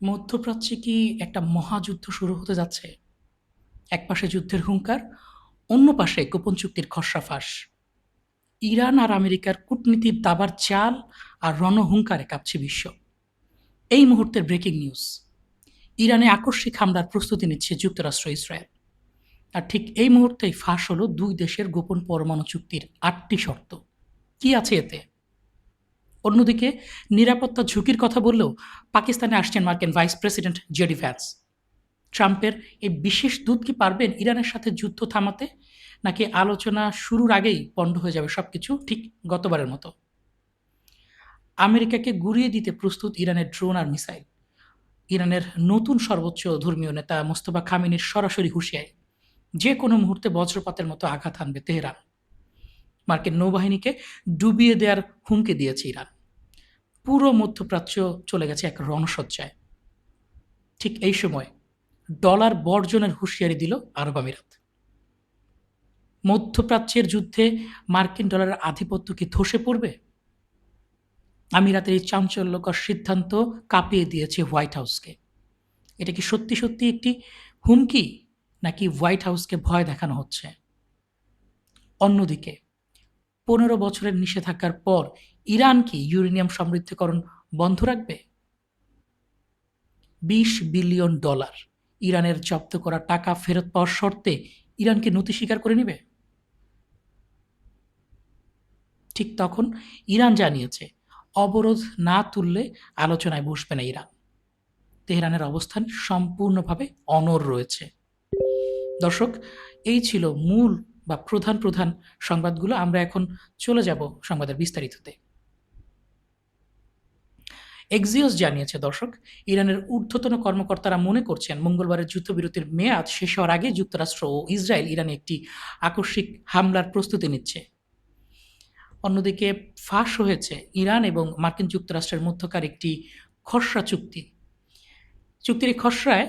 মধ্যপ্রাচ্যে কি একটা মহাযুদ্ধ শুরু হতে যাচ্ছে? একপাশে যুদ্ধের হুঙ্কার, অন্য পাশে গোপন চুক্তির খসড়া ফাঁস। ইরান আর আমেরিকার কূটনীতির দাবার চাল আর রণহুঙ্কারে কাঁপছে বিশ্ব। এই মুহূর্তের ব্রেকিং নিউজ, ইরানে আকস্মিক হামলার প্রস্তুতি নিচ্ছে যুক্তরাষ্ট্র ইসরায়েল। আর ঠিক এই মুহূর্তেই ফাঁস হলো দুই দেশের গোপন পরমাণু চুক্তির ৮টি শর্ত। কি আছে এতে? অন্যদিকে নিরাপত্তা ঝুঁকির কথা বললেও পাকিস্তানে আসছেন মার্কিন ভাইস প্রেসিডেন্ট জেডি ভ্যান্স। ট্রাম্পের এই বিশেষ দূত কি পারবেন ইরানের সাথে যুদ্ধ থামাতে, নাকি আলোচনা শুরুর আগেই পণ্ড হয়ে যাবে সবকিছু ঠিক গতবারের মতো? আমেরিকাকে গুঁড়িয়ে দিতে প্রস্তুত ইরানের ড্রোন আর মিসাইল। ইরানের নতুন সর্বোচ্চ ধর্মীয় নেতা মোস্তফা খামেনির সরাসরি হুঁশিয়ারি, যে কোনো মুহূর্তে বজ্রপাতের মতো আঘাত হানবে তেহরান। মার্কিন নৌবাহিনীকে ডুবিয়ে দেওয়ার হুমকি দিয়েছে ইরান। পুরো মধ্যপ্রাচ্য চলে গেছে এক রণসজ্জায়। ঠিক এই সময় ডলার বর্জনের হুঁশিয়ারি দিল আরব আমিরাত। মধ্যপ্রাচ্যের যুদ্ধে মার্কিন ডলারের আধিপত্য কি ধসে পড়বে? আমিরাতের এই চাঞ্চল্যকর সিদ্ধান্ত কাঁপিয়ে দিয়েছে হোয়াইট হাউসকে। এটা কি সত্যি সত্যি একটি হুমকি, নাকি হোয়াইট হাউসকে ভয় দেখানো হচ্ছে? অন্যদিকে ১৫ বছরের নিষেধাজ্ঞার পর ইরান কি ইউরেনিয়াম সমৃদ্ধকরণ বন্ধ রাখবে? $২০ বিলিয়ন ইরানের জব্দ করা টাকা ফেরত পাওয়ার শর্তে ইরানকে নতি স্বীকার করে নেবে। ঠিক তখন ইরান জানিয়েছে, অবরোধ না তুললে আলোচনায় বসবে না ইরান। তেহরানের অবস্থান সম্পূর্ণভাবে অনড় রয়েছে। দর্শক, এই ছিল মূল বা প্রধান প্রধান সংবাদগুলো। আমরা এখন চলে যাব সংবাদের বিস্তারিততে। এক্সিওস জানিয়েছে, দর্শক, ইরানের ঊর্ধ্বতন কর্মকর্তারা মনে করছেন মঙ্গলবারের যুদ্ধবিরতির মেয়াদ শেষ হওয়ার আগে যুক্তরাষ্ট্র ও ইসরায়েল ইরানে একটি আকস্মিক হামলার প্রস্তুতি নিচ্ছে। অন্যদিকে ফাঁস হয়েছে ইরান এবং মার্কিন যুক্তরাষ্ট্রের মধ্যকার একটি খসড়া চুক্তি। চুক্তির এই খসড়ায়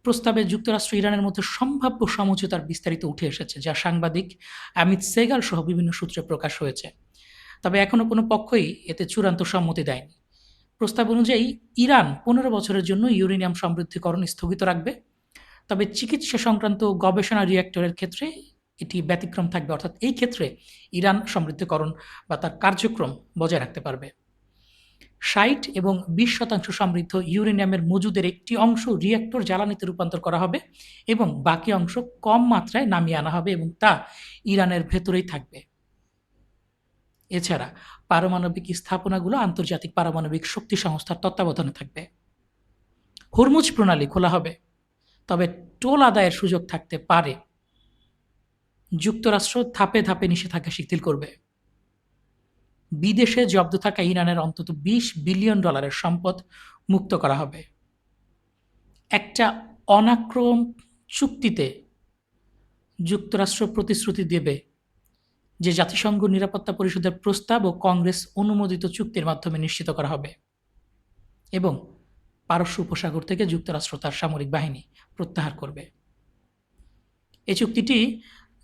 প্রস্তাবে যুক্তরাষ্ট্র ইরানের মধ্যে সম্ভাব্য সমঝোতার বিস্তারিত উঠে এসেছে, যা সাংবাদিক অমিত সেগাল সহ বিভিন্ন সূত্রে প্রকাশ হয়েছে। তবে এখনও কোনো পক্ষই এতে চূড়ান্ত সম্মতি দেয়নি। প্রস্তাব অনুযায়ী ইরান ১৫ বছরের জন্য ইউরেনিয়াম সমৃদ্ধকরণ স্থগিত রাখবে, তবে চিকিৎসা সংক্রান্ত গবেষণা রিঅ্যাক্টরের ক্ষেত্রে এটি ব্যতিক্রম থাকবে, অর্থাৎ এই ক্ষেত্রে ইরান সমৃদ্ধকরণ বা তার কার্যক্রম বজায় রাখতে পারবে। ৬০ এবং ২০% সমৃদ্ধ ইউরেনিয়ামের মজুদের একটি অংশ রিঅ্যাক্টর জ্বালানিতে রূপান্তর করা হবে এবং বাকি অংশ কম মাত্রায় নামিয়ে আনা হবে এবং তা ইরানের ভেতরেই থাকবে। এছাড়া পারমাণবিক স্থাপনাগুলো আন্তর্জাতিক পারমাণবিক শক্তি সংস্থার তত্ত্বাবধানে থাকবে। হরমুজ প্রণালী খোলা হবে, তবে টোল আদায়ের সুযোগ থাকতে পারে। যুক্তরাষ্ট্র ধাপে ধাপে নিষেধাজ্ঞা শিথিল করবে। বিদেশে জব্দ থাকা ইরানের অন্তত $২০ বিলিয়ন সম্পদ মুক্ত করা হবে। একটা অনাক্রম চুক্তিতে যুক্তরাষ্ট্র প্রতিশ্রুতি দেবে যে জাতিসংঘ নিরাপত্তা পরিষদের প্রস্তাব ও কংগ্রেস অনুমোদিত চুক্তির মাধ্যমে নিশ্চিত করা হবে এবং পারস্য উপসাগর থেকে যুক্তরাষ্ট্র তার সামরিক বাহিনী প্রত্যাহার করবে। এই চুক্তিটি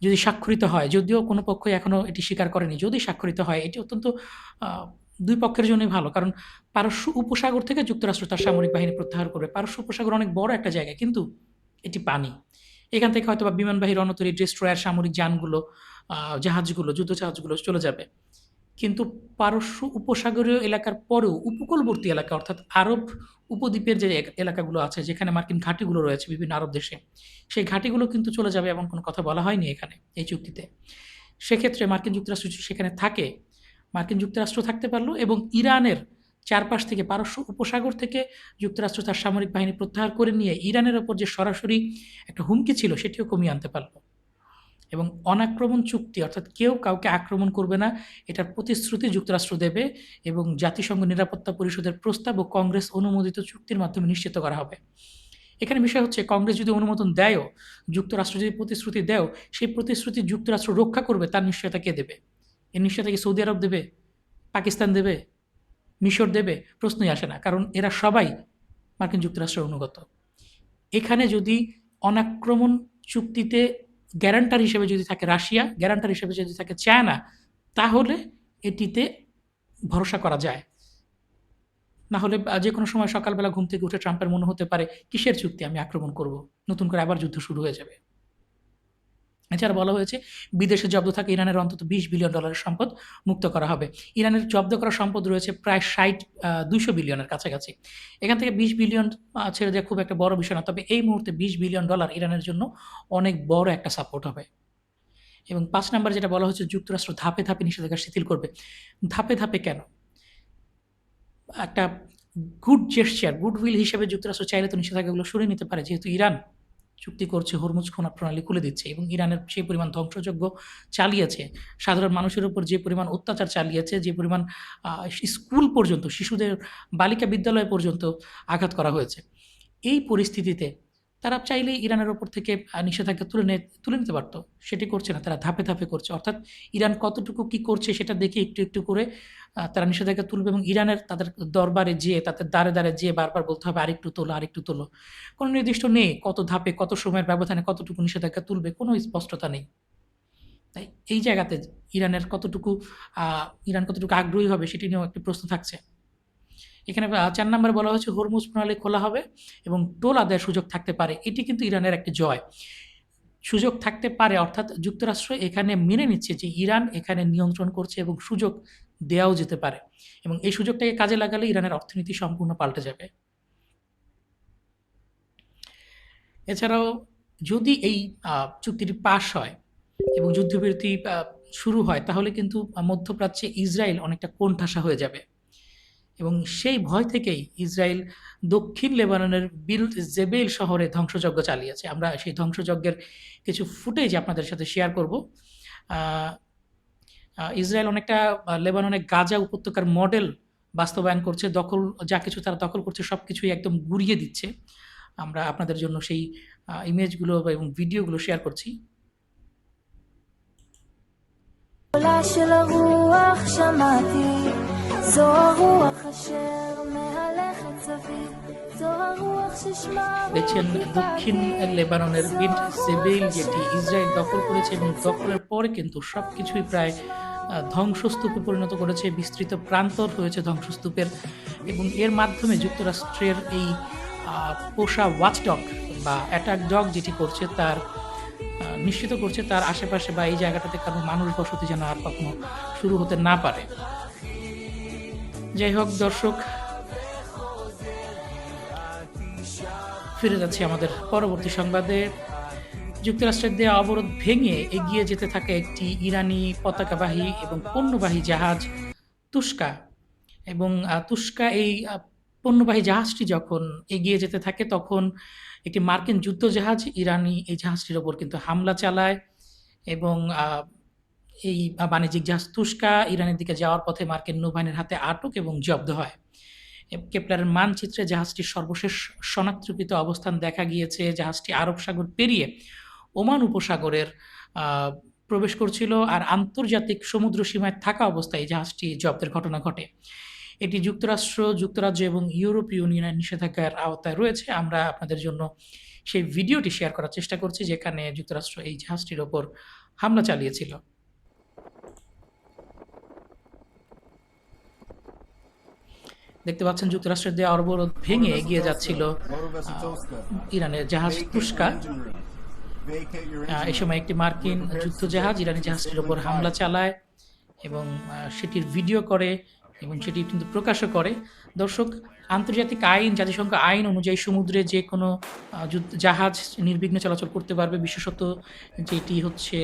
যদি স্বাক্ষরিত হয়, যদিও কোনো পক্ষই এখনও এটি স্বীকার করেনি, যদি স্বাক্ষরিত হয় এটি অত্যন্ত দুই পক্ষের জন্যই ভালো, কারণ পারস্য উপসাগর থেকে যুক্তরাষ্ট্র তার সামরিক বাহিনী প্রত্যাহার করবে। পারস্য উপসাগর অনেক বড় একটা জায়গা, কিন্তু এটি পানি। এখান থেকে হয়তো বা বিমানবাহী রণতরী, ডেস্ট্রয়ার, সামরিক যানগুলো, জাহাজগুলো, যুদ্ধ জাহাজগুলো চলে যাবে। কিন্তু পারস্য উপসাগরীয় এলাকার পরেও উপকূলবর্তী এলাকা, অর্থাৎ আরব উপদ্বীপের যে এলাকাগুলো আছে, যেখানে মার্কিন ঘাঁটিগুলো রয়েছে বিভিন্ন আরব দেশে, সেই ঘাঁটিগুলো কিন্তু চলে যাবে, এমন কোনো কথা বলা হয়নি এখানে এই চুক্তিতে। সেক্ষেত্রে মার্কিন যুক্তরাষ্ট্র যদি সেখানে থাকে, মার্কিন যুক্তরাষ্ট্র থাকতে পারলো এবং ইরানের চারপাশ থেকে, পারস্য উপসাগর থেকে যুক্তরাষ্ট্র তার সামরিক বাহিনী প্রত্যাহার করে নিয়ে ইরানের ওপর যে সরাসরি একটা হুমকি ছিল সেটিও কমিয়ে আনতে পারলো। এবং অনাক্রমণ চুক্তি, অর্থাৎ কেউ কাউকে আক্রমণ করবে না, এটার প্রতিশ্রুতি যুক্তরাষ্ট্র দেবে এবং জাতিসংঘ নিরাপত্তা পরিষদের প্রস্তাব ও কংগ্রেস অনুমোদিত চুক্তির মাধ্যমে নিশ্চিত করা হবে। এখানে বিষয় হচ্ছে, কংগ্রেস যদি অনুমোদন দেয়ও, যুক্তরাষ্ট্র যদি প্রতিশ্রুতি দেয়, সেই প্রতিশ্রুতি যুক্তরাষ্ট্র রক্ষা করবে, তার নিশ্চয়তা কে দেবে? এই নিশ্চয়তা কি সৌদি আরব দেবে, পাকিস্তান দেবে, মিশর দেবে? প্রশ্নই আসে না, কারণ এরা সবাই মার্কিন যুক্তরাষ্ট্রের অনুগত। এখানে যদি অনাক্রমণ চুক্তিতে গ্যারান্টার হিসেবে যদি থাকে রাশিয়া, গ্যারান্টার হিসেবে যদি থাকে চায়না, তাহলে এটিতে ভরসা করা যায়। না হলে যে কোনো সময় সকালবেলা ঘুম থেকে উঠে ট্রাম্পের মনে হতে পারে, কিসের চুক্তি, আমি আক্রমণ করব, নতুন করে আবার যুদ্ধ শুরু হয়ে যাবে। এছাড়া বলা হয়েছে বিদেশে জব্দ থাকা ইরানের অন্তত $20 বিলিয়ন সম্পদ মুক্ত করা হবে। ইরানের জব্দ করা সম্পদ রয়েছে প্রায় 200 বিলিয়নের কাছাকাছি। এখান থেকে 20 বিলিয়ন ছেড়ে দেওয়া খুব একটা বড় বিষয় না, তবে এই মুহূর্তে $20 বিলিয়ন ইরানের জন্য অনেক বড় একটা সাপোর্ট হবে। এবং 5 নাম্বার যেটা বলা হচ্ছে, যুক্তরাষ্ট্র ধাপে ধাপে নিষেধাজ্ঞা শিথিল করবে। ধাপে ধাপে কেন? একটা গুডউইল হিসেবে যুক্তরাষ্ট্র চাইলে তো নিষেধাজ্ঞাগুলো সরিয়ে নিতে পারে, যেহেতু ইরান চুক্তি করছে, হরমুজ খনন প্রণালী খুলে দিচ্ছে এবং ইরানের যে পরিমাণ ধ্বংসযজ্ঞ চালিয়েছে, সাধারণ মানুষের উপর যে পরিমাণ অত্যাচার চালিয়েছে, যে পরিমাণ স্কুল পর্যন্ত, শিশুদের বালিকা বিদ্যালয় পর্যন্ত আঘাত করা হয়েছে, এই পরিস্থিতিতে তারা চাইলেই ইরানের ওপর থেকে নিষেধাজ্ঞা তুলে নিতে পারত। সেটি করছে না, তারা ধাপে ধাপে করছে। অর্থাৎ ইরান কতটুকু কি করছে সেটা দেখে একটু একটু করে তারা নিষেধাজ্ঞা তুলবে এবং ইরানের তাদের দরবারে যেয়ে, তাদের দ্বারে দ্বারে যেয়ে বারবার বলতে হবে আরেকটু তোলো, আরেকটু তোলো। কোনো নির্দিষ্ট নেই কত ধাপে, কত সময়ের ব্যবধানে কতটুকু নিষেধাজ্ঞা তুলবে, কোনো স্পষ্টতা নেই। তাই এই জায়গাতে ইরান কতটুকু আগ্রহী হবে সেটি নিয়েও একটি প্রশ্ন থাকছে। এখানে 4 নম্বরে বলা হয়েছে হরমুজ প্রণালী খোলা হবে এবং টোল আদায়ের সুযোগ থাকতে পারে। এটি কিন্তু ইরানের একটি জয়। সুযোগ থাকতে পারে অর্থাৎ যুক্তরাষ্ট্র এখানে মেনে নিচ্ছে যে ইরান এখানে নিয়ন্ত্রণ করছে এবং সুযোগ দেওয়াও যেতে পারে, এবং এই সুযোগটাকে কাজে লাগালে ইরানের অর্থনীতি সম্পূর্ণ পাল্টে যাবে। এছাড়াও যদি এই চুক্তিটি পাশ হয় এবং যুদ্ধবিরতি শুরু হয়, তাহলে কিন্তু মধ্যপ্রাচ্যে ইসরায়েল অনেকটা কোণঠাসা হয়ে যাবে এবং সেই ভয় থেকেই ইসরায়েল দক্ষিণ লেবাননের জেবেইল শহরে ধ্বংসযজ্ঞ চালিয়েছে। আমরা সেই ধ্বংসযজ্ঞের কিছু ফুটেজ আপনাদের সাথে শেয়ার করব। ইসরায়েল অনেকটা লেবাননের গাজা উপত্যকার মডেল বাস্তবায়ন করছে, যা কিছু তারা দখল করছে সব কিছুই একদম গুড়িয়ে দিচ্ছে। আমরা আপনাদের জন্য সেই ইমেজগুলো এবং ভিডিওগুলো শেয়ার করছি। দেখছেন দক্ষিণ লেবাননের বিট জেবেইল, যেটি ইসরায়েল দখল করেছে এবং দখলের পরে কিন্তু সবকিছুই প্রায় ধ্বংসস্তূপে পরিণত করেছে, বিস্তৃত প্রান্তর হয়েছে ধ্বংসস্তূপের, এবং এর মাধ্যমে যুক্তরাষ্ট্রের এই পোষা ওয়াচডগ বা অ্যাটাক ডগ যেটি করছে, তার নিশ্চিত করছে তার আশেপাশে বা এই জায়গাটাতে কারণ মানুষ বসতি যেন আর কখনো শুরু হতে না পারে। যাই হোক দর্শক, ফিরে যাচ্ছি আমাদের পরবর্তী সংবাদে। যুক্তরাষ্ট্রের দেয়া অবরোধ ভেঙে এগিয়ে যেতে থাকে একটি ইরানি পতাকাবাহী এবং পণ্যবাহী জাহাজ তুস্কা, এবং তুস্কা এই পণ্যবাহী জাহাজটি যখন এগিয়ে যেতে থাকে তখন একটি মার্কিন যুদ্ধজাহাজ ইরানি এই জাহাজটির ওপর কিন্তু হামলা চালায়, এবং এই বাণিজ্যিক জাহাজ তুস্কা ইরানের দিকে যাওয়ার পথে মার্কিন নৌবাহিনীর হাতে আটক এবং জব্দ হয়। কেপলারের মানচিত্রে জাহাজটির সর্বশেষ শনাক্তকৃত অবস্থান দেখা গিয়েছে। জাহাজটি আরব সাগর পেরিয়ে ওমান উপসাগরের প্রবেশ করছিল, আর আন্তর্জাতিক সমুদ্র সীমায় থাকা অবস্থায় জাহাজটি জব্দের ঘটনা ঘটে। এটি যুক্তরাজ্য এবং ইউরোপীয় ইউনিয়নের নিষেধাজ্ঞার আওতায় রয়েছে। আমরা আপনাদের জন্য সেই ভিডিওটি শেয়ার করার চেষ্টা করছি যেখানে যুক্তরাষ্ট্র এই জাহাজটির ওপর হামলা চালিয়েছিল। দেখতে পাচ্ছেন যুক্তরাষ্ট্রের দেওয়া অবরোধ ভেঙে এগিয়ে যাচ্ছিল ইরানের জাহাজ তুস্কা। এই সময় একটি মার্কিন যুদ্ধজাহাজ ইরানি জাহাজটির ওপর হামলা চালায় এবং সেটির ভিডিও করে এবং সেটি কিন্তু প্রকাশও করে। দর্শক, আন্তর্জাতিক আইন, জাতিসংঘ আইন অনুযায়ী সমুদ্রে যে কোনো জাহাজ নির্বিঘ্নে চলাচল করতে পারবে, বিশেষত যেটি হচ্ছে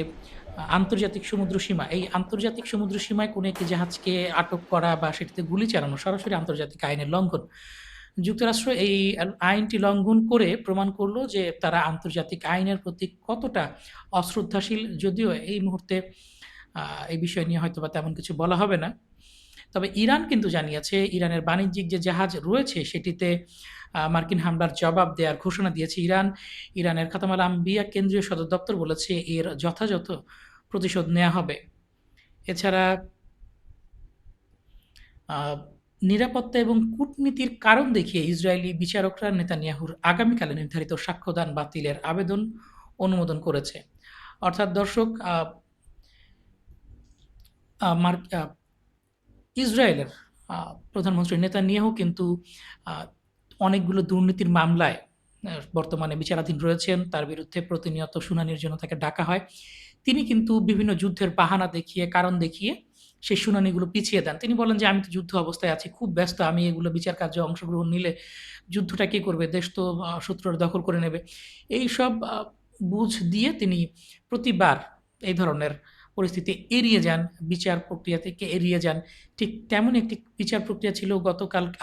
আন্তর্জাতিক সমুদ্র সীমা। এই আন্তর্জাতিক সমুদ্র সীমায় কোনো একটি জাহাজকে আটক করা বা সেটিতে গুলি চালানো সরাসরি আন্তর্জাতিক আইনের লঙ্ঘন। যুক্তরাষ্ট্র এই আইনটি লঙ্ঘন করে প্রমাণ করলো যে তারা আন্তর্জাতিক আইনের প্রতি কতটা অশ্রদ্ধাশীল। যদিও এই মুহূর্তে এই বিষয় নিয়ে হয়তো বা তেমন কিছু বলা হবে না, তবে ইরান কিন্তু জানিয়েছে ইরানের বাণিজ্যিক যে জাহাজ রয়েছে সেটিতে মার্কিন হামলার জবাব দেওয়ার ঘোষণা দিয়েছে ইরানের খাতাম আল আম্বিয়া কেন্দ্রীয় সদর দপ্তর বলেছে এর যথাযথ প্রতিশোধ নেওয়া হবে। এছাড়া নিরাপত্তা এবং কূটনীতির কারণ দেখিয়ে ইসরায়েলি বিচারকরা নেতানিয়াহুর আগামীকালে নির্ধারিত সাক্ষ্যদান বাতিলের আবেদন অনুমোদন করেছে। অর্থাৎ দর্শক, ইসরায়েলের প্রধানমন্ত্রী নেতানিয়াহু কিন্তু অনেকগুলো দুর্নীতির মামলায় বর্তমানে বিচারাধীন রয়েছেন। তার বিরুদ্ধে প্রতিনিয়ত শুনানির জন্য তাকে ডাকা হয়। তিনি কিন্তু বিভিন্ন যুদ্ধের বাহানা দেখিয়ে, কারণ দেখিয়ে সেই শুনানিগুলো পিছিয়ে দেন। তিনি বলেন যে, "আমি তো যুদ্ধ অবস্থায় আছি, খুব ব্যস্ত। আমি এগুলো বিচার কার্যে অংশগ্রহণ নিলে যুদ্ধটা কে করবে? দেশ তো শত্রুরা দখল করে নেবে।" এইসব বুঝ দিয়ে তিনি প্রতিবার এই ধরনের পরিস্থিতি এড়িয়ে যান, বিচার প্রক্রিয়া থেকে এড়িয়ে যান। ঠিক তেমনই একটি বিচার প্রক্রিয়া ছিল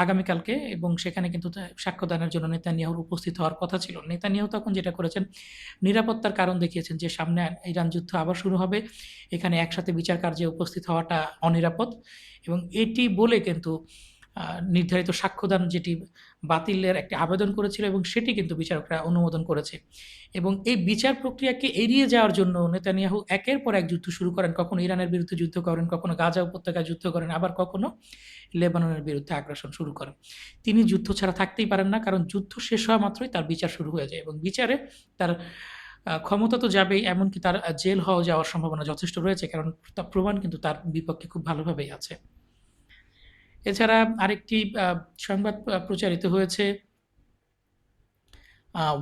আগামীকালকে, এবং সেখানে কিন্তু সাক্ষ্যদানের জন্য নেতানিয়াহুর উপস্থিত হওয়ার কথা ছিল। নেতানিয়াহু তখন যেটা করেছেন, নিরাপত্তার কারণ দেখিয়েছেন যে সামনে ইরান যুদ্ধ আবার শুরু হবে। এখানে একসাথে বিচার কার্যে উপস্থিত হওয়াটা অনিরাপদ, এবং এটি বলে কিন্তু নির্ধারিত সাক্ষ্যদান যেটি বাতিলের একটি আবেদন করেছিল, এবং সেটি কিন্তু বিচারকরা অনুমোদন করেছে। এবং এই বিচার প্রক্রিয়াকে এড়িয়ে যাওয়ার জন্য নেতানিয়াহু একের পর এক যুদ্ধ শুরু করেন। কখনো ইরানের বিরুদ্ধে যুদ্ধ করেন, কখনো গাজা উপত্যকায় যুদ্ধ করেন, আবার কখনো লেবাননের বিরুদ্ধে আগ্রাসন শুরু করেন। তিনি যুদ্ধ ছাড়া থাকতেই পারেন না, কারণ যুদ্ধ শেষ হওয়া মাত্রই তার বিচার শুরু হয়ে যায়, এবং বিচারে তার ক্ষমতা তো যাবেই, এমনকি তার জেল হওয়া যাওয়ার সম্ভাবনা যথেষ্ট রয়েছে, কারণ তার প্রমাণ কিন্তু তার বিপক্ষে খুব ভালোভাবেই আছে। এছাড়া আরেকটি সংবাদ প্রচারিত হয়েছে।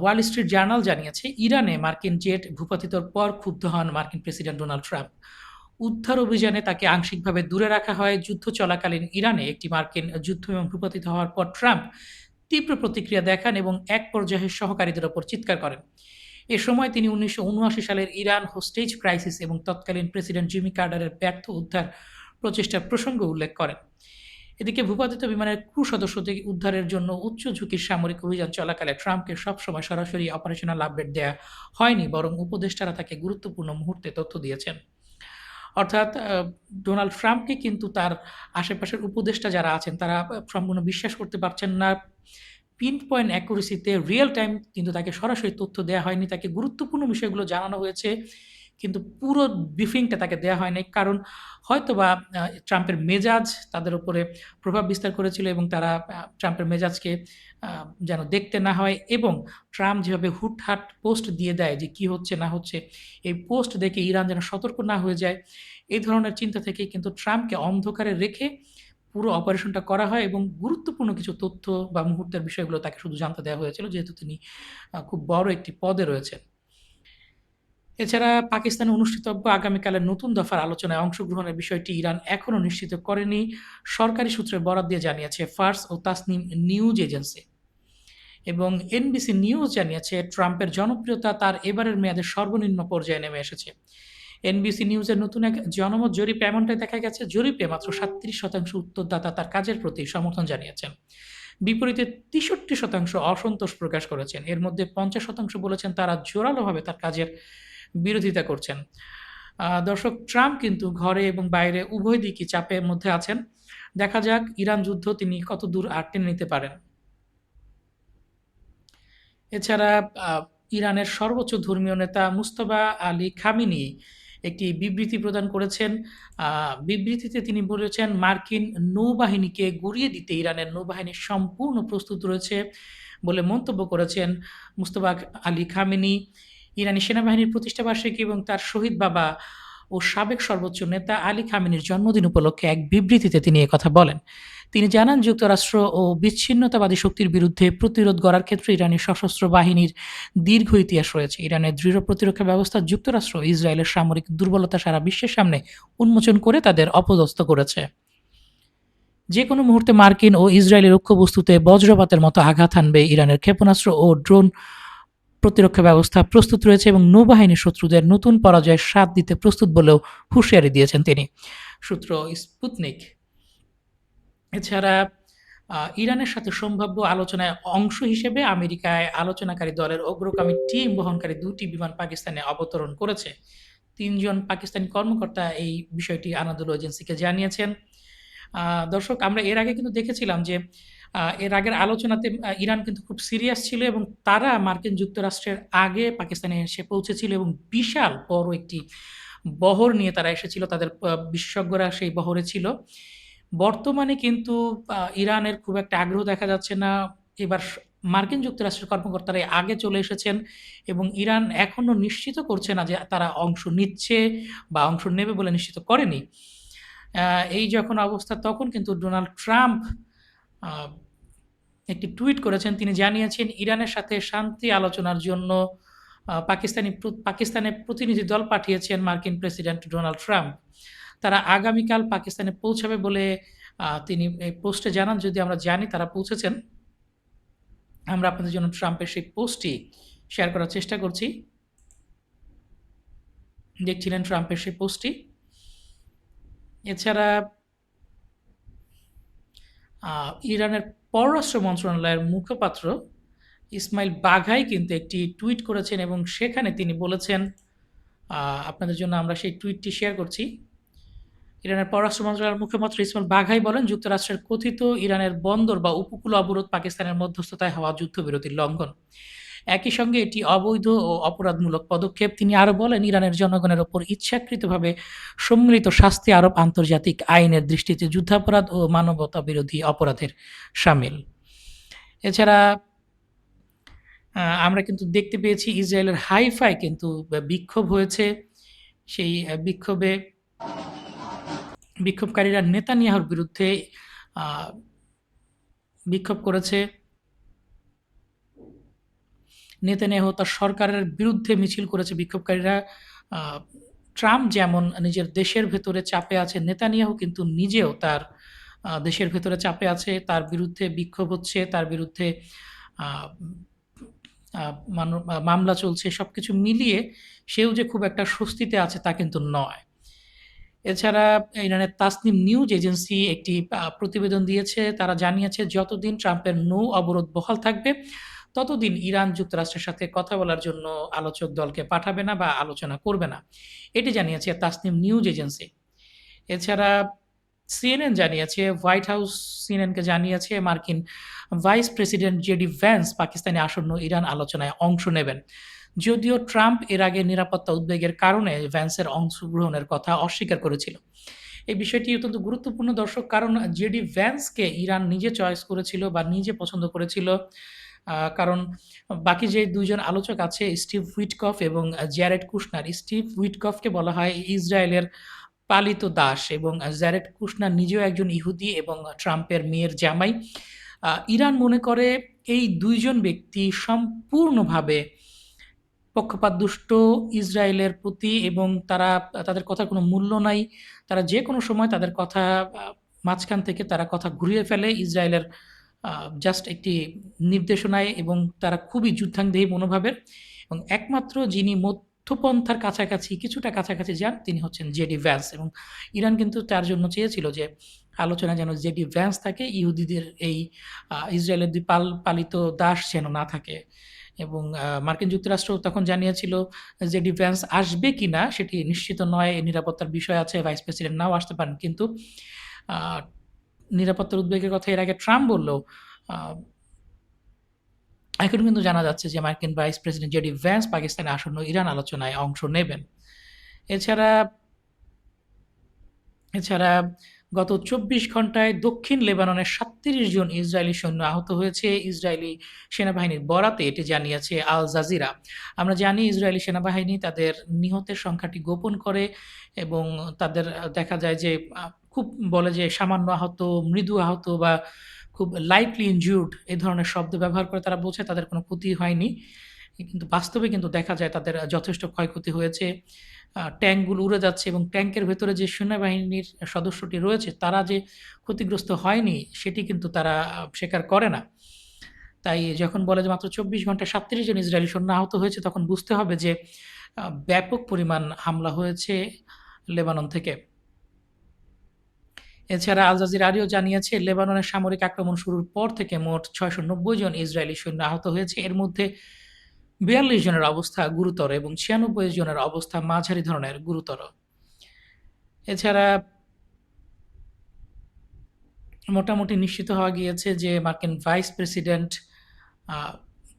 ওয়াল স্ট্রিট জার্নাল জানিয়েছে, ইরানে মার্কিন জেট ভূপাতিতর পর ক্ষুব্ধ হন মার্কিন প্রেসিডেন্ট ডোনাল্ড ট্রাম্প। উদ্ধার অভিযানে তাকে আংশিকভাবে দূরে রাখা হয়। যুদ্ধ চলাকালীন ইরানে একটি মার্কিন যুদ্ধ বিমান ভূপাতিত হওয়ার পর ট্রাম্প তীব্র প্রতিক্রিয়া দেখান এবং এক পর্যায়ে সহকারীদের ওপর চিৎকার করেন। এ সময় তিনি 1979 সালের ইরান হোস্টেজ ক্রাইসিস এবং তৎকালীন প্রেসিডেন্ট জিমি কার্টারের ব্যর্থ উদ্ধার প্রচেষ্টার প্রসঙ্গ উল্লেখ করেন। এদিকে ভূপাতিত বিমানের ক্রু সদস্যদের উদ্ধারের জন্য উচ্চ ঝুঁকির সামরিক অভিযান চলাকালে ট্রাম্পকে সবসময় সরাসরি অপারেশনাল আপডেট দেওয়া হয়নি, বরং উপদেষ্টারা তাকে গুরুত্বপূর্ণ মুহূর্তে তথ্য দিয়েছেন। অর্থাৎ ডোনাল্ড ট্রাম্পকে কিন্তু তার আশেপাশের উপদেষ্টা যারা আছেন তারা সম্পূর্ণ বিশ্বাস করতে পারছেন না। পিন পয়েন্ট অ্যাকুরেসিতে রিয়েল টাইম কিন্তু তাকে সরাসরি তথ্য দেওয়া হয়নি। তাকে গুরুত্বপূর্ণ বিষয়গুলো জানানো হয়েছে, কিন্তু পুরো ব্রিফিংটা তাকে দেওয়া হয়নি। কারণ হয়তোবা ট্রাম্পের মেজাজ তাদের উপরে প্রভাব বিস্তার করেছিল, এবং তারা ট্রাম্পের মেজাজকে যেন দেখতে না হয়, এবং ট্রাম্প যেভাবে হুটহাট পোস্ট দিয়ে দেয় যে কী হচ্ছে না হচ্ছে, এই পোস্ট দেখে ইরান যেন সতর্ক না হয়ে যায়, এই ধরনের চিন্তা থেকেই কিন্তু ট্রাম্পকে অন্ধকারে রেখে পুরো অপারেশনটা করা হয়, এবং গুরুত্বপূর্ণ কিছু তথ্য বা মুহূর্তের বিষয়গুলো তাকে শুধু জানতে দেওয়া হয়েছিল, যেহেতু তিনি খুব বড় একটি পদে রয়েছেন। এছাড়া পাকিস্তানে অনুষ্ঠিতব্য আগামীকালের নতুন দফার আলোচনায় অংশগ্রহণের বিষয়টি ইরান এখনও নিশ্চিত করেনি, সরকারি সূত্রের বরাত দিয়ে জানিয়েছে ফার্স ও তাসনিম নিউজ এজেন্সি। এবং এনবিসি নিউজ জানিয়েছে, ট্রাম্পের জনপ্রিয়তা তার এবারের মেয়াদে সর্বনিম্ন পর্যায়ে নেমে এসেছে। এনবিসি নিউজের নতুন এক জনমত জরিপে এমনটাই দেখা গেছে। জরিপে মাত্র 37% উত্তরদাতা তার কাজের প্রতি সমর্থন জানিয়েছেন। বিপরীতে 63% অসন্তোষ প্রকাশ করেছেন। এর মধ্যে 50% বলেছেন তারা জোরালোভাবে তার কাজের বিরোধিতা করছেন। দর্শক, ট্রাম্প কিন্তু ঘরে এবং বাইরে উভয় দিকই চাপের মধ্যে আছেন। দেখা যাক ইরান যুদ্ধ তিনি কত দূর আর টেনে নিতে পারেন। এছাড়া ইরানের সর্বোচ্চ ধর্মীয় নেতা মুজতবা আলী খামেনি একটি বিবৃতি প্রদান করেছেন। বিবৃতিতে তিনি বলেছেন, মার্কিন নৌবাহিনীকে গুঁড়িয়ে দিতে ইরানের নৌবাহিনী সম্পূর্ণ প্রস্তুত রয়েছে বলে মন্তব্য করেছেন মুজতবা আলী খামেনি। ইরানি সেনাবাহিনীর প্রতিষ্ঠাবার্ষিকী এবং তার শহীদ বাবা ও সাবেক সর্বোচ্চ নেতা আলী খামেনির জন্মদিন উপলক্ষে এক বিবৃতিতে তিনি একথা বলেন। তিনি জানান, যুক্তরাষ্ট্র ও বিচ্ছিন্নতাবাদী শক্তির বিরুদ্ধে প্রতিরোধ গড়ার ক্ষেত্রে ইরানের সশস্ত্র বাহিনীর দীর্ঘ ইতিহাস রয়েছে। ইরানের দৃঢ় প্রতিরক্ষা ব্যবস্থা যুক্তরাষ্ট্র ও ইসরায়েলের সামরিক দুর্বলতা সারা বিশ্বের সামনে উন্মোচন করে তাদের অপদস্থ করেছে। যে কোনো মুহূর্তে মার্কিন ও ইসরায়েলি লক্ষ্যবস্তুতে বজ্রপাতের মতো আঘাত হানবে। ইরানের ক্ষেপণাস্ত্র ও ড্রোন প্রতিরক্ষা ব্যবস্থা প্রস্তুত রয়েছে, এবং নৌবাহিনী শত্রুদের নতুন পরাজয়ের স্বাদ দিতে প্রস্তুত বলেও হুঁশিয়ারি দিয়েছেন তিনি। সূত্র স্পুতনিক। এছাড়া ইরানের সাথে সম্ভাব্য আলোচনায় অংশ হিসেবে আমেরিকায় আলোচনাকারী দলের অগ্রগামী টিম বহনকারী 2টি বিমান পাকিস্তানে অবতরণ করেছে। 3 জন পাকিস্তানি কর্মকর্তা এই বিষয়টি আনাদুল এজেন্সিকে জানিয়েছেন। দর্শক, আমরা এর আগে কিন্তু দেখেছিলাম যে এর আগের আলোচনাতে ইরান কিন্তু খুব সিরিয়াস ছিল, এবং তারা মার্কিন যুক্তরাষ্ট্রের আগে পাকিস্তানে এসে পৌঁছেছিল, এবং বিশাল বড় একটি বহর নিয়ে তারা এসেছিল। তাদের বিশেষজ্ঞরা সেই বহরে ছিল। বর্তমানে কিন্তু ইরানের খুব একটা আগ্রহ দেখা যাচ্ছে না। এবার মার্কিন যুক্তরাষ্ট্রের কর্মকর্তারা আগে চলে এসেছেন, এবং ইরান এখনও নিশ্চিত করছে না যে তারা অংশ নিচ্ছে বা অংশ নেবে বলে নিশ্চিত করেনি। এই যখন অবস্থা তখন কিন্তু ডোনাল্ড ট্রাম্প আহ, একটি টুইট করেছেন। তিনি জানিয়েছেন ইরানের সাথে শান্তি আলোচনার জন্য পাকিস্তানে প্রতিনিধি দল পাঠিয়েছেন মার্কিন প্রেসিডেন্ট ডোনাল্ড ট্রাম্প। তারা আগামীকাল পাকিস্তানে পৌঁছাবে বলে তিনি এই পোস্টে জানান। যদি আমরা জানি তারা পৌঁছেছেন, আমরা আপনাদের জন্য ট্রাম্পের সেই পোস্টটি শেয়ার করার চেষ্টা করছি। দেখছিলেন ট্রাম্পের সেই পোস্টটি। এছাড়া ইরানের পররাষ্ট্র মন্ত্রণালয়ের মুখপাত্র ইসমাইল বাঘাই কিন্তু একটি টুইট করেছেন এবং সেখানে তিনি বলেছেন, আপনাদের জন্য আমরা সেই টুইটটি শেয়ার করছি। ইরানের পররাষ্ট্র মন্ত্রণালয়ের মুখপাত্র ইসমাইল বাঘাই বলেন, যুক্তরাষ্ট্রের কথিত ইরানের বন্দর বা উপকূল অবরোধ পাকিস্তানের মধ্যস্থতায় হওয়া যুদ্ধবিরতির লঙ্ঘন। একই সঙ্গে এটি অবৈধ ও অপরাধমূলক পদক্ষেপ। তিনি আরও বলেন, ইরানের জনগণের ওপর ইচ্ছাকৃতভাবে সম্মিলিত শাস্তি আরোপ আন্তর্জাতিক আইনের দৃষ্টিতে যুদ্ধাপরাধ ও মানবতা বিরোধী অপরাধের শামিল। এছাড়া আমরা কিন্তু দেখতে পেয়েছি ইসরায়েলের হাইফায় কিন্তু বিক্ষোভ হয়েছে। সেই বিক্ষোভকারীরা নেতানিয়াহুর বিরুদ্ধে বিক্ষোভ করেছে। নেতানিয়াহু তার সরকারের বিরুদ্ধে মিছিল করেছে বিক্ষোভকারীরা। ট্রাম্প যেমন নিজের দেশের ভেতরে চাপে আছে, নেতানিয়াহু কিন্তু নিজেও তার দেশের ভেতরে চাপে আছে। তার বিরুদ্ধে বিক্ষোভ হচ্ছে, তার বিরুদ্ধে মামলা চলছে। সবকিছু মিলিয়ে সেও যে খুব একটা স্বস্তিতে আছে তা কিন্তু নয়। এছাড়া ইরানের তাসনিম নিউজ এজেন্সি একটি প্রতিবেদন দিয়েছে। তারা জানিয়েছে, যতদিন ট্রাম্পের নৌ অবরোধ বহাল থাকবে ততদিন ইরান যুক্তরাষ্ট্রের সাথে কথা বলার জন্য আলোচক দলকে পাঠাবে না বা আলোচনা করবে না। এটি জানিয়েছে তাসনিম নিউজ এজেন্সি। এছাড়া সিএনএন জানিয়েছে, হোয়াইট হাউস সিএনএনকে জানিয়েছে মার্কিন ভাইস প্রেসিডেন্ট জেডি ভ্যান্স পাকিস্তানে আসন্ন ইরান আলোচনায় অংশ নেবেন। যদিও ট্রাম্প এর আগে নিরাপত্তা উদ্বেগের কারণে ভ্যান্সের অংশগ্রহণের কথা অস্বীকার করেছিল। এই বিষয়টি অত্যন্ত গুরুত্বপূর্ণ দর্শক, কারণ জেডি ভ্যান্সকে ইরান নিজে চয়েস করেছিল বা নিজে পছন্দ করেছিল। কারণ বাকি যে দুইজন আলোচক আছে, স্টিভ উইটকফ এবং জ্যারেড কুশনার। স্টিভ উইটকফকে বলা হয় ইসরায়েলের পালিত দাস এবং জ্যারেড কুশনার নিজেও একজন ইহুদি এবং ট্রাম্পের মেয়ের জামাই। ইরান মনে করে এই দুইজন ব্যক্তি সম্পূর্ণভাবে পক্ষপাতদুষ্ট ইসরায়েলের প্রতি এবং তাদের কথার কোনো মূল্য নাই। তারা যে কোনো সময় তাদের কথা মাঝখান থেকে তারা কথা ঘুরিয়ে ফেলে ইসরায়েলের জাস্ট একটি নির্দেশনায়, এবং তারা খুবই যুদ্ধাঙ্গদেহী মনোভাবের। এবং একমাত্র যিনি মধ্যপন্থার কাছাকাছি কিছুটা কাছাকাছি যান তিনি হচ্ছেন জেডি ভ্যান্স। এবং ইরান কিন্তু তার জন্য চেয়েছিল যে আলোচনা যেন জেডি ভ্যান্স থাকে, ইহুদিদের এই ইসরায়েলের পালিত দাস যেন না থাকে। এবং মার্কিন যুক্তরাষ্ট্র তখন জানিয়েছিল জেডি ভ্যান্স আসবে কিনা সেটি নিশ্চিত নয়, নিরাপত্তার বিষয় আছে, ভাইস প্রেসিডেন্ট নাও আসতে পারেন। কিন্তু নিরাপত্তার উদ্বেগের কথা এর আগে ট্রাম্প বললেও এখন কিন্তু জানা যাচ্ছে যে মার্কিন ভাইস প্রেসিডেন্ট জেডি ভ্যান্স পাকিস্তানে আসন্ন ইরান আলোচনায় অংশ নেবেন। এছাড়া গত ২৪ ঘন্টায় দক্ষিণ লেবাননের ৩৭ জন ইসরায়েলি সৈন্য আহত হয়েছে। ইসরায়েলি সেনাবাহিনীর বরাতে এটি জানিয়েছে আল জাজিরা। আমরা জানি ইসরায়েলি সেনাবাহিনী তাদের নিহতের সংখ্যাটি গোপন করে এবং তাদের দেখা যায় যে খুব বলে যে সামান্য আহত, মৃদু আহত বা খুব লাইটলি ইনজিউর্ড এই ধরনের শব্দ ব্যবহার করে তারা বোঝায় তাদের কোনো ক্ষতি হয়নি। কিন্তু বাস্তবে কিন্তু দেখা যায় তাদের যথেষ্ট ক্ষয়ক্ষতি হয়েছে। ট্যাঙ্কগুলো উড়ে যাচ্ছে এবং ট্যাঙ্কের ভেতরে যে সেনাবাহিনীর সদস্যটি রয়েছে তারা যে ক্ষতিগ্রস্ত হয়নি সেটি কিন্তু তারা স্বীকার করে না। তাই যখন বলে যে মাত্র ২৪ ঘন্টায় ৩৭ জন ইসরায়েলি সৈন্য আহত হয়েছে, তখন বুঝতে হবে যে ব্যাপক পরিমাণ হামলা হয়েছে লেবানন থেকে। এছাড়া আল জাজিরা আরও জানিয়েছে, লেবাননের সামরিক আক্রমণ শুরুর পর থেকে মোট ৬৯০ জন ইসরায়েলি সৈন্য আহত হয়েছে। এর মধ্যে ৪২ জনের অবস্থা গুরুতর এবং ৯৬ জনের অবস্থা মাঝারি ধরনের গুরুতর। এছাড়া মোটামুটি নিশ্চিত হওয়া গিয়েছে যে মার্কিন ভাইস প্রেসিডেন্ট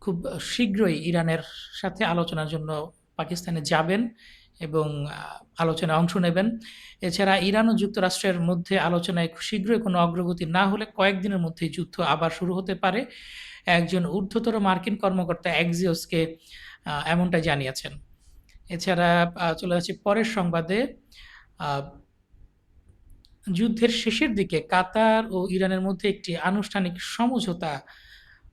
খুব শীঘ্রই ইরানের সাথে আলোচনার জন্য পাকিস্তানে যাবেন এবং আলোচনায় অংশ নেবেন। এছাড়া ইরান ও যুক্তরাষ্ট্রের মধ্যে আলোচনায় শীঘ্রই কোনো অগ্রগতি না হলে কয়েকদিনের মধ্যেই যুদ্ধ আবার শুরু হতে পারে। একজন ঊর্ধ্বতর মার্কিন কর্মকর্তা এক্সিওসকে এমনটাই জানিয়েছেন। এছাড়া চলে যাচ্ছি পরের সংবাদে। যুদ্ধের শেষের দিকে কাতার ও ইরানের মধ্যে একটি আনুষ্ঠানিক সমঝোতা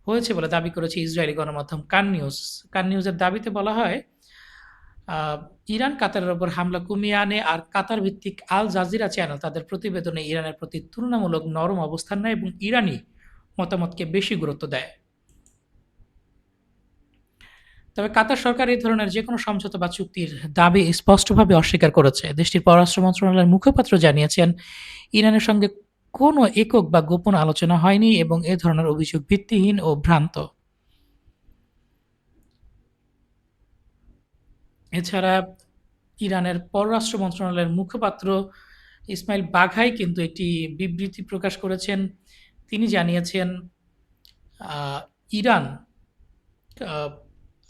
হয়েছে বলে দাবি করেছে ইসরায়েলি গণমাধ্যম কান নিউজ। কান নিউজের দাবিতে বলা হয়, আহ, ইরান কাতারের ওপর হামলা কমিয়ে আনে, আর কাতার ভিত্তিক আল জাজিরা চ্যানেল তাদের প্রতিবেদনে ইরানের প্রতি তুলনামূলক নরম অবস্থান নেয় এবং ইরানি মতামতকে বেশি গুরুত্ব দেয়। তবে কাতার সরকার এই ধরনের যে কোনো সমঝোতা বা চুক্তির দাবি স্পষ্টভাবে অস্বীকার করেছে। দেশটির পররাষ্ট্র মন্ত্রণালয়ের মুখপাত্র জানিয়েছেন, ইরানের সঙ্গে কোনো একক বা গোপন আলোচনা হয়নি এবং এ ধরনের অভিযোগ ভিত্তিহীন ও ভ্রান্ত। এছাড়া ইরানের পররাষ্ট্র মন্ত্রণালয়ের মুখপাত্র ইসমাইল বাঘাই কিন্তু একটি বিবৃতি প্রকাশ করেছেন। তিনি জানিয়েছেন, আহ, ইরান আহ,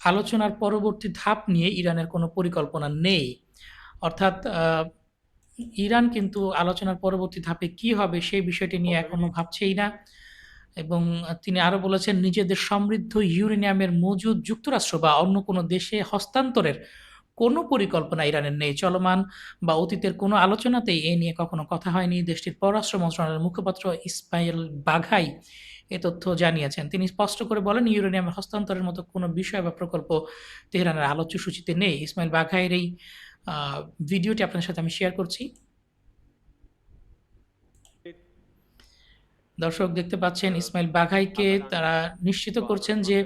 আলোচনার পরবর্তী ধাপ নিয়ে ইরানের কোনো পরিকল্পনা নেই। অর্থাৎ ইরান কিন্তু আলোচনার পরবর্তী ধাপে কি হবে সেই বিষয়টি নিয়ে এখনো ভাবছেই না। এবং তিনি আরো বলেছেন, নিজেদের সমৃদ্ধ ইউরেনিয়ামের মজুদ যুক্তরাষ্ট্র বা অন্য কোনো দেশে হস্তান্তরের কোনো পরিকল্পনা ইরানের নেই। চলমান বা অতীতের কোনো আলোচনাতেই এ নিয়ে কখনো কথা হয়নি। দেশটির পররাষ্ট্র মন্ত্রণালয়ের মুখপাত্র ইসমাইল বাঘাই এ তথ্য জানিয়েছেন। তিনি স্পষ্ট করে বলেন, ইউরেনিয়াম হস্তান্তরের মতো কোনো বিষয় বা প্রকল্প তেহরানের আলোচ্য সূচিতে নেই। ইসমাইল বাঘাইয়ের এই ভিডিওটি আপনাদের সাথে আমি শেয়ার করছি। দর্শক দেখতে পাচ্ছেন, ইসমাইল বাঘাইকে তারা নিশ্চিত করছেন যে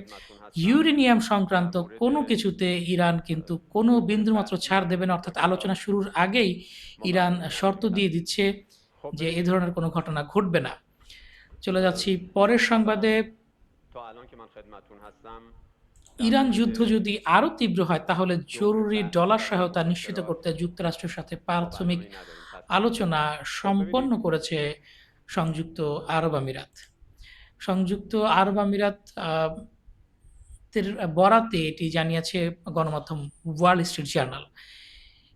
ইউরেনিয়াম সংক্রান্ত কোনো কিছুতে ইরান কিন্তু কোনো বিন্দুমাত্র ছাড় দেবে না। অর্থাৎ আলোচনা শুরুর আগেই ইরান শর্ত দিয়ে দিচ্ছে যে এ ধরনের কোনো ঘটনা ঘটবে না। চলে যাচ্ছি পরের সংবাদে। ইরান যুদ্ধ যদি আরও তীব্র হয় তাহলে জরুরি ডলার সহায়তা নিশ্চিত করতে যুক্তরাষ্ট্রের সাথে প্রাথমিক আলোচনা সম্পন্ন করেছে সংযুক্ত আরব আমিরাত। সংযুক্ত আরব আমিরাত বরাতে এটি জানিয়েছে গণমাধ্যম ওয়াল স্ট্রিট জার্নাল।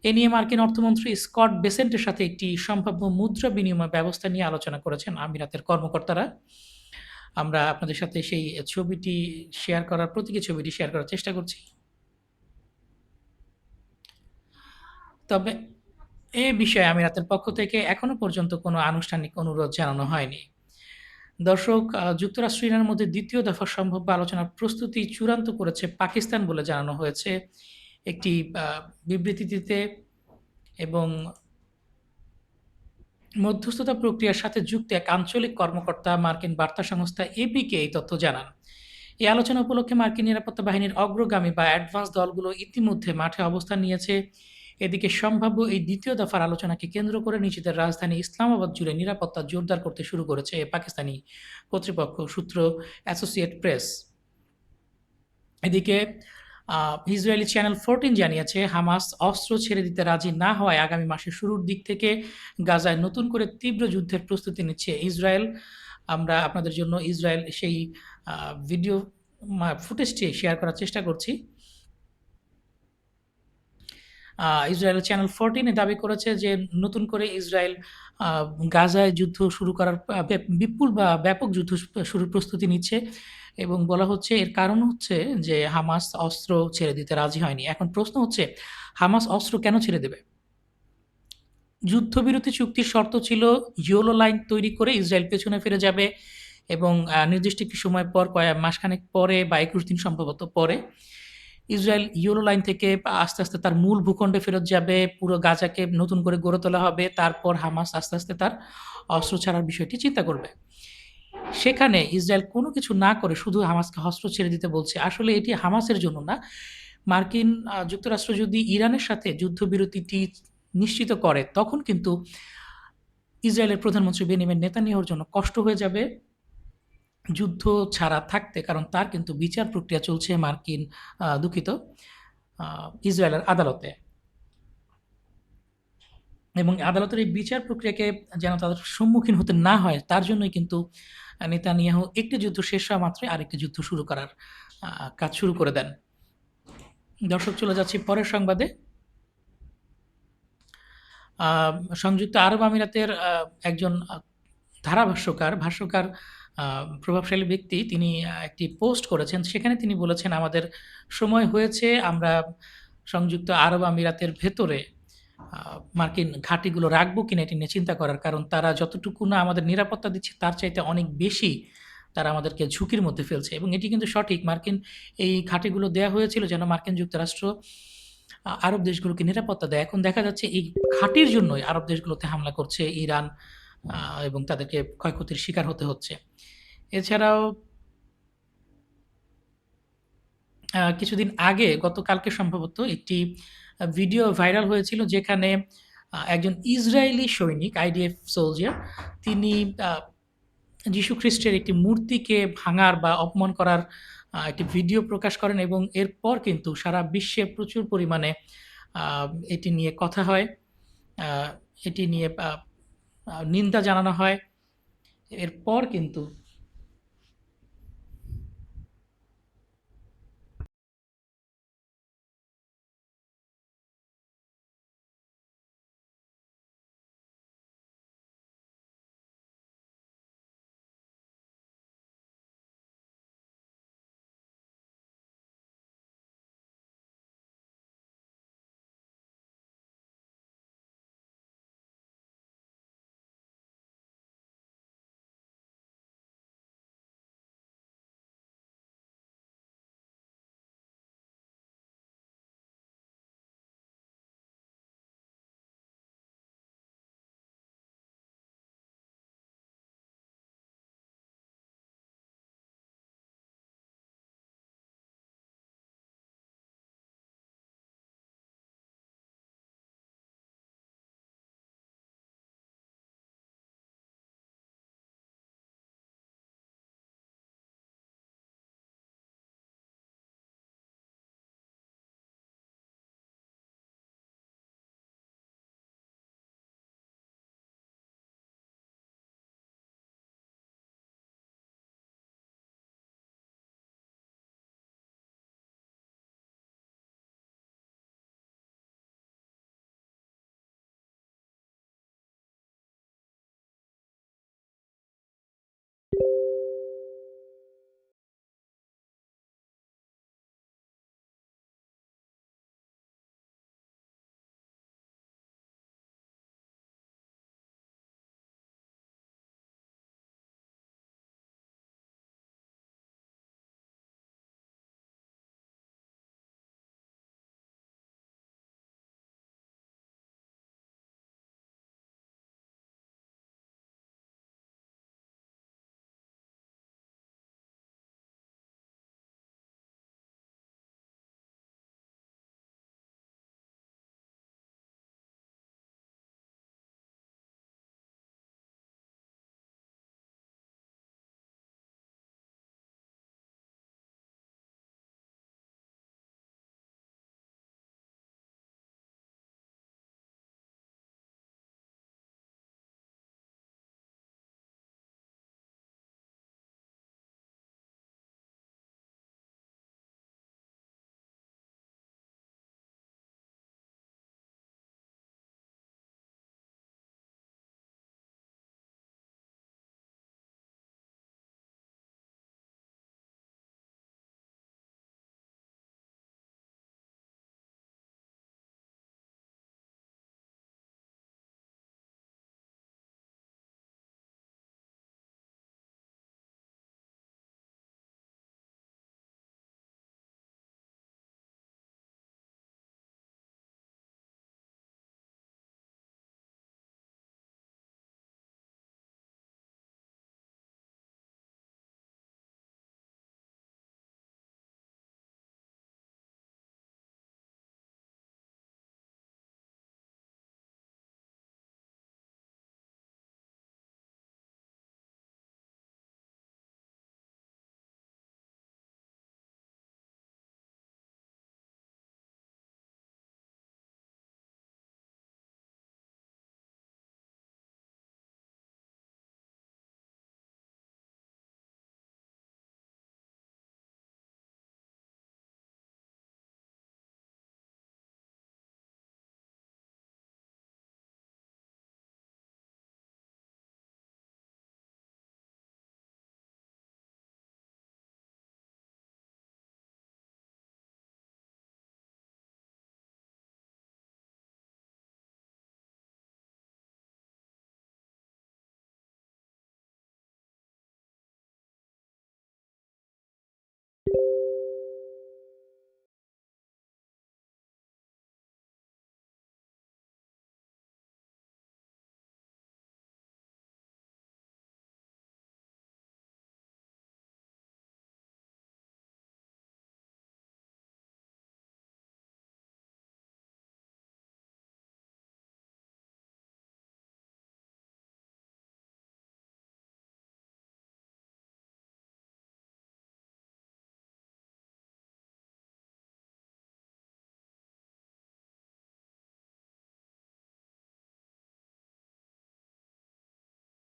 এ নিয়ে মার্কিন অর্থমন্ত্রী স্কট বেসেন্টের সাথে একটি সম্ভাব্য মুদ্রা বিনিময় ব্যবস্থা নিয়ে আলোচনা করেছেন আমিরাতের কর্মকর্তারা। আমরা আপনাদের সাথে সেই ছবিটি শেয়ার করার প্রতীকী ছবিটি শেয়ার করার চেষ্টা করছি। তবে এ বিষয়ে আমিরাতের পক্ষ থেকে এখনো পর্যন্ত কোনো আনুষ্ঠানিক অনুরোধ জানানো হয়নি। দর্শক, যুক্তরাষ্ট্র ইরানের মধ্যে দ্বিতীয় দফা সম্ভাব্য আলোচনার প্রস্তুতি চূড়ান্ত করেছে পাকিস্তান বলে জানানো হয়েছে একটি বিবৃতিতে। এবং মধ্যস্থতা প্রক্রিয়ার সাথে যুক্ত এক আঞ্চলিক কর্মকর্তা মার্কিন বার্তা সংস্থা এপিকে এই তথ্য জানান। এই আলোচনা উপলক্ষে মার্কিন নিরাপত্তা বাহিনীর অগ্রগামী বা অ্যাডভান্স দলগুলো ইতিমধ্যে মাঠে অবস্থান নিয়েছে। এদিকে সম্ভাব্য এই দ্বিতীয় দফার আলোচনাকে কেন্দ্র করে নিজেদের রাজধানী ইসলামাবাদ জুড়ে নিরাপত্তা জোরদার করতে শুরু করেছে পাকিস্তানি কর্তৃপক্ষ, সূত্র অ্যাসোসিয়েট প্রেস। এদিকে ইসরায়েলি চ্যানেল 14 জানিয়েছে, হামাস অস্ত্র ছেড়ে দিতে রাজি না হওয়ায় আগামী মাসের শুরুর দিক থেকে গাজায় নতুন করে তীব্র যুদ্ধের প্রস্তুতি নিচ্ছে ইসরায়েল। আমরা আপনাদের জন্য ইসরায়েল সেই ভিডিও ফুটেজটি শেয়ার করার চেষ্টা করছি। ইসরায়েল চ্যানেল 14 দাবি করেছে যে নতুন করে ইসরায়েল গাজায় যুদ্ধ শুরু করার বিপুল বা ব্যাপক যুদ্ধ শুরুর প্রস্তুতি নিচ্ছে এবং বলা হচ্ছে এর কারণ হচ্ছে যে হামাস অস্ত্র ছেড়ে দিতে রাজি হয়নি। এখন প্রশ্ন হচ্ছে, হামাস অস্ত্র কেন ছেড়ে দেবে? যুদ্ধবিরতি চুক্তির শর্ত ছিল ইয়েলো লাইন তৈরি করে ইসরায়েল পেছনে ফিরে যাবে এবং নির্দিষ্ট একটি সময় পর মাসখানেক পরে বা 21 দিন সম্ভবত পরে ইসরায়েল ইয়েলো লাইন থেকে আস্তে আস্তে তার মূল ভূখণ্ডে ফেরত যাবে, পুরো গাজাকে নতুন করে গড়ে তোলা হবে, তারপর হামাস আস্তে আস্তে তার অস্ত্র ছাড়ার বিষয়টি চিন্তা করবে। সেখানে ইসরায়েল কোনো কিছু না করে শুধু হামাসকে অস্ত্র ছেড়ে দিতে বলছে। আসলে এটি হামাসের জন্য না। মার্কিন যুক্তরাষ্ট্র যদি ইরানের সাথে যুদ্ধবিরতিটি নিশ্চিত করে তখন কিন্তু ইসরায়েলের প্রধানমন্ত্রী বেনিয়ামিন নেতানিয়াহুর জন্য কষ্ট হয়ে যাবে যুদ্ধ ছাড়া থাকতে, কারণ তার কিন্তু বিচার প্রক্রিয়া চলছে মার্কিন দুঃখিত ইসরায়েলের আদালতে। এবং আদালতের এই বিচার প্রক্রিয়াকে যেন তাদের সম্মুখীন হতে না হয় তার জন্যই কিন্তু নেতানিয়াহু একটি যুদ্ধ শেষ হওয়া মাত্রই আরেকটি যুদ্ধ শুরু করার কাজ শুরু করে দেন। দর্শক, চলে যাচ্ছি পরের সংবাদে। সংযুক্ত আরব আমিরাতের একজন ভাষ্যকার প্রভাবশালী ব্যক্তি, তিনি একটি পোস্ট করেছেন। সেখানে তিনি বলেছেন, আমাদের সময় হয়েছে, আমরা সংযুক্ত আরব আমিরাতের ভেতরে মার্কিন ঘাঁটিগুলো রাখবো কিনা এটি নিয়ে চিন্তা করার। কারণ তারা যতটুকু না আমাদের নিরাপত্তা দিচ্ছে তার চাইতে অনেক বেশি তারা আমাদেরকে ঝুঁকির মধ্যে ফেলছে, এবং এটি কিন্তু সঠিক। মার্কিন এই ঘাঁটিগুলো দেয়া হয়েছিল যেন মার্কিন যুক্তরাষ্ট্র আরব দেশগুলোকে নিরাপত্তা দেয়। এখন দেখা যাচ্ছে এই ঘাঁটির জন্যই আরব দেশগুলোতে হামলা করছে ইরান, এবং তাদেরকে ক্ষয়ক্ষতির শিকার হতে হচ্ছে। এছাড়াও কিছুদিন আগে, গতকালকে সম্ভবত, একটি ভিডিও ভাইরাল হয়েছিল যেখানে একজন ইসরায়েলি সৈনিক, আইডিএফ সোলজার, তিনি যীশু খ্রিস্টের একটি মূর্তিকে ভাঙার বা অপমান করার একটি ভিডিও প্রকাশ করেন, এবং এরপর কিন্তু সারা বিশ্বে প্রচুর পরিমাণে এটি নিয়ে কথা হয়, এটি নিয়ে নিন্দা জানানো হয়। এরপর কিন্তু